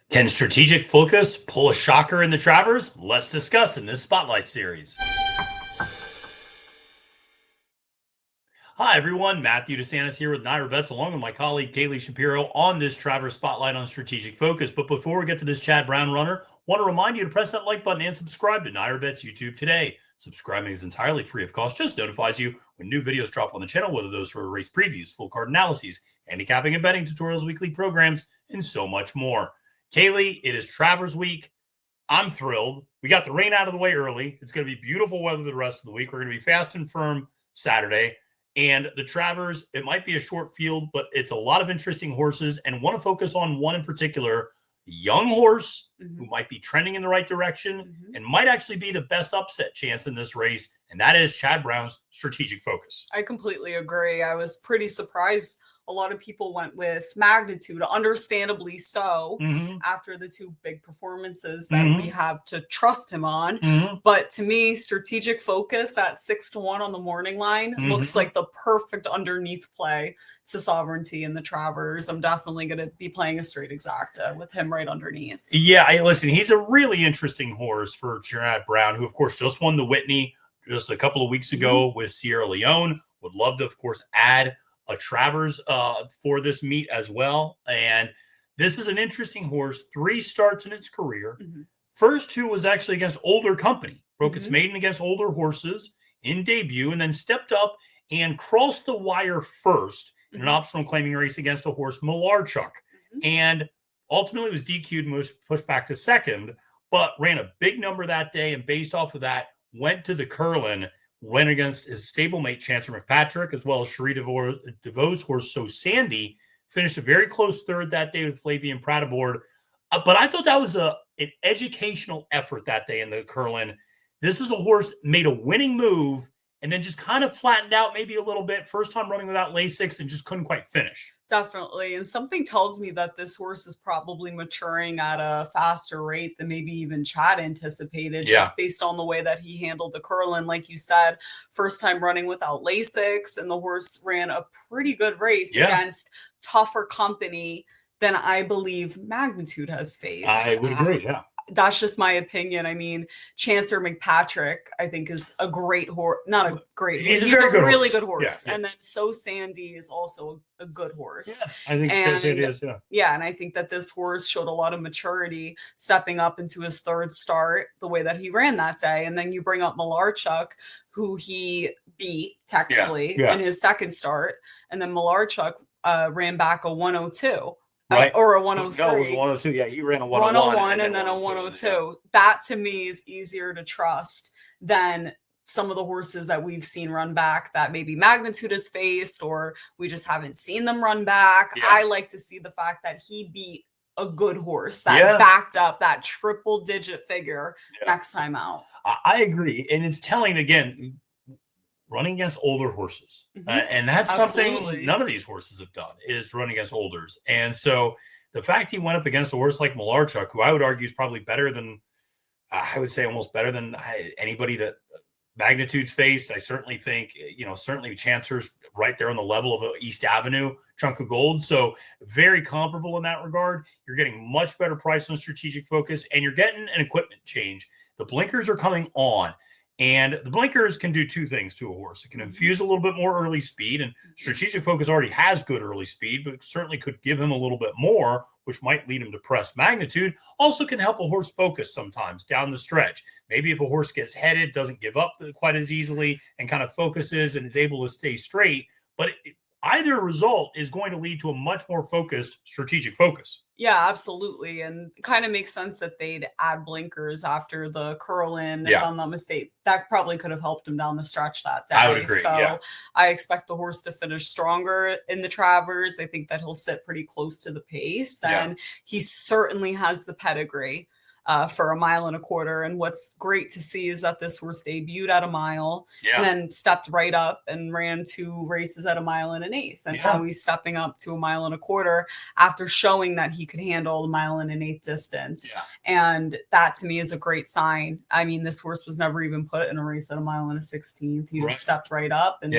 Can strategic focus pull a shocker in the Travers? Let's discuss in this Spotlight series. Hi, everyone. Matthew DeSantis here with NYRA Bets, along with my colleague Kaylie Shapiro on this Travers Spotlight on strategic focus. But before we get to this Chad Brown runner, I want to remind you to press that like button and subscribe to NYRA Bets YouTube today. Subscribing is entirely free of cost, just notifies you when new videos drop on the channel, whether those are race previews, full card analyses, handicapping and betting tutorials, weekly programs, and so much more. Kaylie, it is Travers week. I'm thrilled. We got the rain out of the way early. It's going to be beautiful weather the rest of the week. We're going to be fast and firm Saturday. And the Travers, it might be a short field, but it's a lot of interesting horses, and want to focus on one in particular, young horse who might be trending in the right direction and might actually be the best upset chance in this race, and that is Chad Brown's strategic focus. I completely agree. I was pretty surprised. A lot of people went with Magnitude, understandably so, after the two big performances that we have to trust him on. But to me, strategic focus at 6-1 on the morning line looks like the perfect underneath play to Sovereignty in the Travers. I'm definitely going to be playing a straight exacta with him right underneath. Yeah, listen, he's a really interesting horse for Chad Brown, who, of course, just won the Whitney just a couple of weeks ago with Sierra Leone. Would love to, of course, add a Travers for this meet as well. And this is an interesting horse. 3 starts in its career. First 2 was actually against older company. Broke its maiden against older horses in debut, and then stepped up and crossed the wire first in an optional claiming race against a horse, Malarchuk. And ultimately was DQ'd, pushed back to second, but ran a big number that day. And based off of that, went to the Curlin, went against his stablemate Chancellor McPatrick, as well as Cherie DeVaux's horse, So Sandy. Finished a very close third that day with Flavien Prat aboard. But I thought that was an educational effort that day in the Curlin. This is a horse made a winning move and then just kind of flattened out maybe a little bit. First time running without Lasix and just couldn't quite finish. Definitely. And something tells me that this horse is probably maturing at a faster rate than maybe even Chad anticipated, just based on the way that he handled the Curlin. Like you said, first time running without Lasix, and the horse ran a pretty good race against tougher company than I believe Magnitude has faced. I would agree, yeah. That's just my opinion. I mean, Chancellor McPatrick, I think, is a great horse. Not a great horse. He's a really good horse. And then So Sandy is also a good horse. Yeah, I think So Sandy is, Yeah, and I think that this horse showed a lot of maturity stepping up into his third start the way that he ran that day. And then you bring up Malarchuk, who he beat technically in his second start. And then Malarchuk ran back a 102. Right. Or a 103. No, it was a 102. Yeah, he ran a 101 and then a 102. That to me is easier to trust than some of the horses that we've seen run back that maybe Magnitude has faced, or we just haven't seen them run back. I like to see the fact that he beat a good horse that backed up that triple digit figure next time out. I agree. And it's telling, again, running against older horses. And that's something none of these horses have done, is run against olders. And so the fact he went up against a horse like Malarchuk, who I would argue is probably better than, I would say almost better than anybody that Magnitude's faced. I certainly think, certainly Chancellor's right there on the level of East Avenue, Chunk of Gold. So very comparable in that regard. You're getting much better price on strategic focus, and you're getting an equipment change. The blinkers are coming on. And the blinkers can do 2 things to a horse. It can infuse a little bit more early speed, and strategic focus already has good early speed, but certainly could give him a little bit more, which might lead him to press Magnitude. Also can help a horse focus sometimes down the stretch. Maybe if a horse gets headed, doesn't give up quite as easily, and kind of focuses and is able to stay straight. But either result is going to lead to a much more focused strategic focus. Yeah, absolutely. And it kind of makes sense that they'd add blinkers after the Curlin, if I'm not mistaken. That probably could have helped him down the stretch that day. I would agree, So I expect the horse to finish stronger in the Travers. I think that he'll sit pretty close to the pace, and he certainly has the pedigree. for 1.25 miles. And what's great to see is that this horse debuted at 1 mile Yeah. and then stepped right up and ran 2 races at 1.125 miles. And now he's stepping up to 1.25 miles after showing that he could handle the 1.125 mile distance. Yeah. And that to me is a great sign. I mean, this horse was never even put in a race at 1 1/16 miles. He just stepped right up and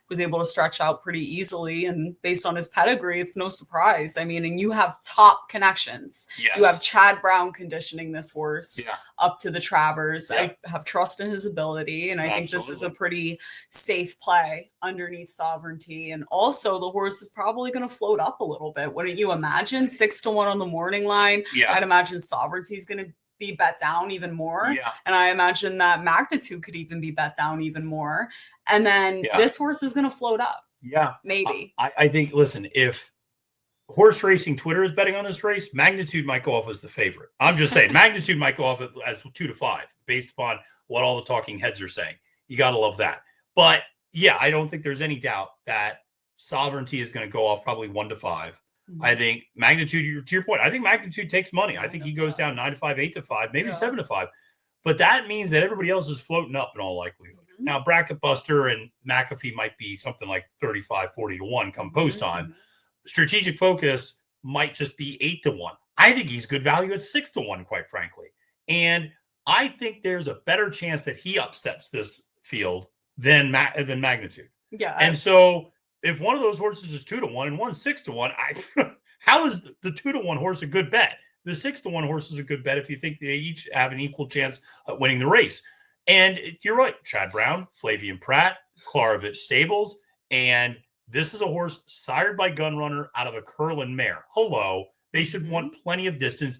was able to stretch out pretty easily. And based on his pedigree, it's no surprise. I mean, and you have top connections. Yes. You have Chad Brown conditioning this horse Yeah. up to the Travers. Yeah. I have trust in his ability, and I think this is a Absolutely. pretty safe play underneath Sovereignty. And also, the horse is probably going to float up a little bit. Wouldn't you imagine? 6-1 on the morning line. Yeah. I'd imagine Sovereignty is going to be bet down even more. Yeah. And I imagine that Magnitude could even be bet down even more. And then this horse is going to float up. Yeah. Maybe. I think, listen, if horse racing Twitter is betting on this race, Magnitude might go off as the favorite. I'm just saying, Magnitude might go off as 2-5 based upon what all the talking heads are saying. You got to love that. But yeah, I don't think there's any doubt that Sovereignty is going to go off probably 1-5. Mm-hmm. I think Magnitude, to your point, I think Magnitude takes money. I think he goes down 9-5, 8-5, maybe 7-5. But that means that everybody else is floating up in all likelihood. Mm-hmm. Now, Bracket Buster and McAfee might be something like 35, 40-1 come post time. Mm-hmm. Strategic Focus might just be 8-1. I think he's good value at 6-1, quite frankly. And I think there's a better chance that he upsets this field than Magnitude. Yeah. And so if one of those horses is 2-1 and one's 6-1, how is the 2-1 horse a good bet? The 6-1 horse is a good bet if you think they each have an equal chance at winning the race. And you're right. Chad Brown, Flavian Pratt, Klarovich Stables, and this is a horse sired by Gunrunner out of a Curlin mare. Hello. They should want plenty of distance.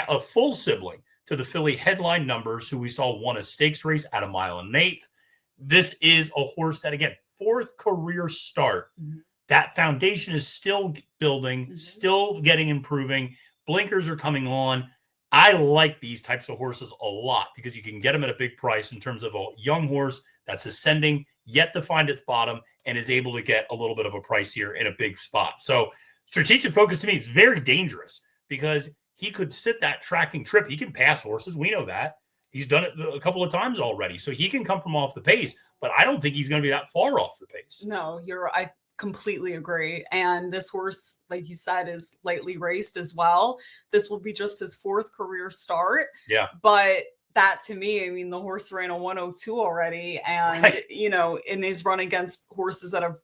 A full sibling to the filly Headline Numbers, who we saw won a stakes race at 1 1/8 miles. This is a horse that, again, 4th career start. Mm-hmm. That foundation is still building, still improving. Blinkers are coming on. I like these types of horses a lot because you can get them at a big price in terms of a young horse that's ascending, yet to find its bottom, and is able to get a little bit of a price here in a big spot. So Strategic Focus to me is very dangerous because he could sit that tracking trip. He can pass horses. We know that. He's done it a couple of times already. So he can come from off the pace, but I don't think he's going to be that far off the pace. No, I completely agree. And this horse, like you said, is lightly raced as well. This will be just his 4th career start. Yeah. But that to me, I mean, the horse ran a 102 already. And, you know, in his run against horses that have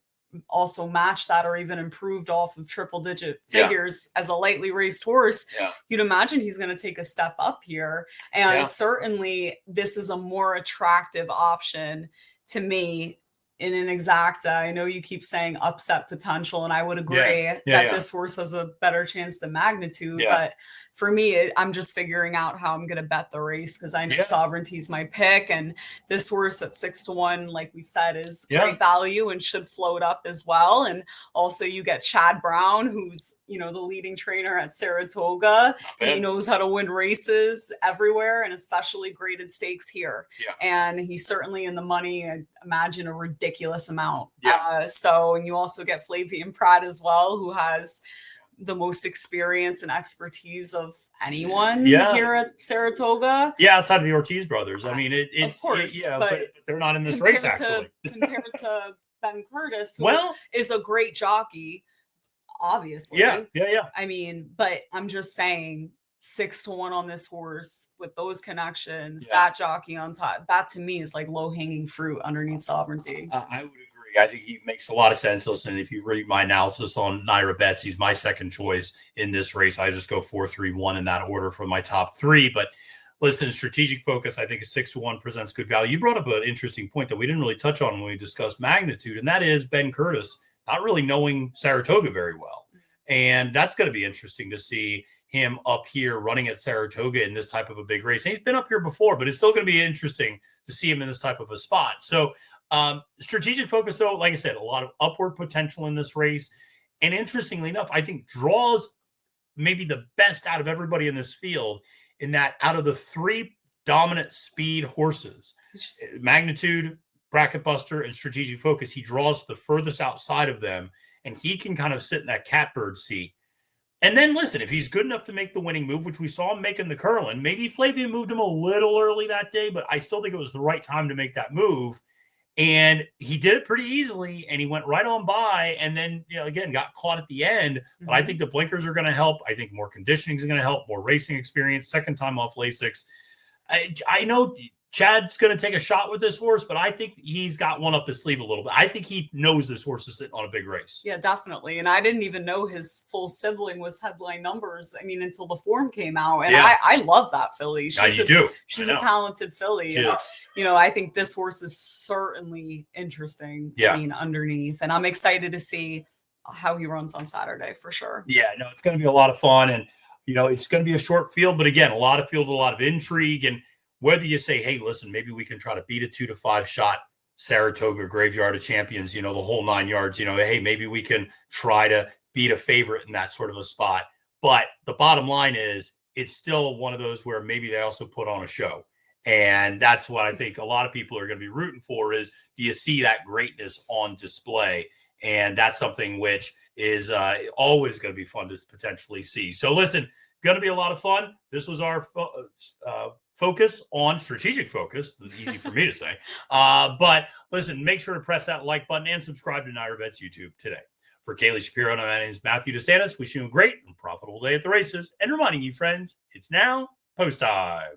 also matched that or even improved off of triple digit figures as a lightly raced horse, you'd imagine he's going to take a step up here. And certainly this is a more attractive option to me in an exacta. I know you keep saying upset potential, and I would agree that this horse has a better chance than Magnitude. But for me, I'm just figuring out how I'm going to bet the race because I know Sovereignty's my pick. And this horse at 6-1, like we said, is great value and should float up as well. And also you get Chad Brown, who's, you know, the leading trainer at Saratoga. He knows how to win races everywhere and especially graded stakes here. And he's certainly in the money. I imagine a ridiculous amount. And you also get Flavian Pratt as well, who has the most experience and expertise of anyone here at Saratoga. Outside of the Ortiz brothers. I mean, it's, of course, but they're not in this race, actually. Compared to Ben Curtis, who is a great jockey, obviously. I mean, but I'm just saying 6-1 on this horse with those connections, that jockey on top, that to me is like low-hanging fruit underneath Sovereignty. I would agree. I think he makes a lot of sense. Listen, if you read my analysis on NYRA Bets, he's my second choice in this race. I just go 4-3-1 in that order for my top 3. But listen, Strategic Focus, I think a 6-1 presents good value. You brought up an interesting point that we didn't really touch on when we discussed Magnitude, and that is Ben Curtis not really knowing Saratoga very well. And that's going to be interesting to see him up here running at Saratoga in this type of a big race. And he's been up here before, but it's still going to be interesting to see him in this type of a spot. So Strategic Focus, though, like I said, a lot of upward potential in this race. And interestingly enough, I think draws maybe the best out of everybody in this field in that out of the 3 dominant speed horses, Magnitude, Bracket Buster, and Strategic Focus, he draws the furthest outside of them, and he can kind of sit in that catbird seat. And then listen, if he's good enough to make the winning move, which we saw him making the Curlin, maybe Flavia moved him a little early that day, but I still think it was the right time to make that move. And he did it pretty easily, and he went right on by, and then, again, got caught at the end. But I think the blinkers are going to help. I think more conditioning is going to help, more racing experience, second time off Lasix. I know Chad's going to take a shot with this horse, but I think he's got one up his sleeve a little bit. I think he knows this horse is sitting on a big race. Yeah, definitely. And I didn't even know his full sibling was headline numbers. I mean, until the form came out. And I love that filly. She's a talented filly. I think this horse is certainly interesting. Yeah. I mean, underneath. And I'm excited to see how he runs on Saturday for sure. Yeah, no, it's going to be a lot of fun. And, it's going to be a short field, but again, a lot of intrigue. And whether you say, hey, listen, maybe we can try to beat a 2-5 shot Saratoga Graveyard of Champions, the whole 9 yards, hey, maybe we can try to beat a favorite in that sort of a spot. But the bottom line is it's still one of those where maybe they also put on a show. And that's what I think a lot of people are going to be rooting for is, do you see that greatness on display? And that's something which is always going to be fun to potentially see. So listen, going to be a lot of fun. This was our focus on strategic focus. Easy for me to say. But listen, make sure to press that like button and subscribe to NYRA Bets YouTube today. For Kaylie, Shapiro, and my name is Matthew DeSantis. Wishing you a great and profitable day at the races. And reminding you, friends, it's now post time.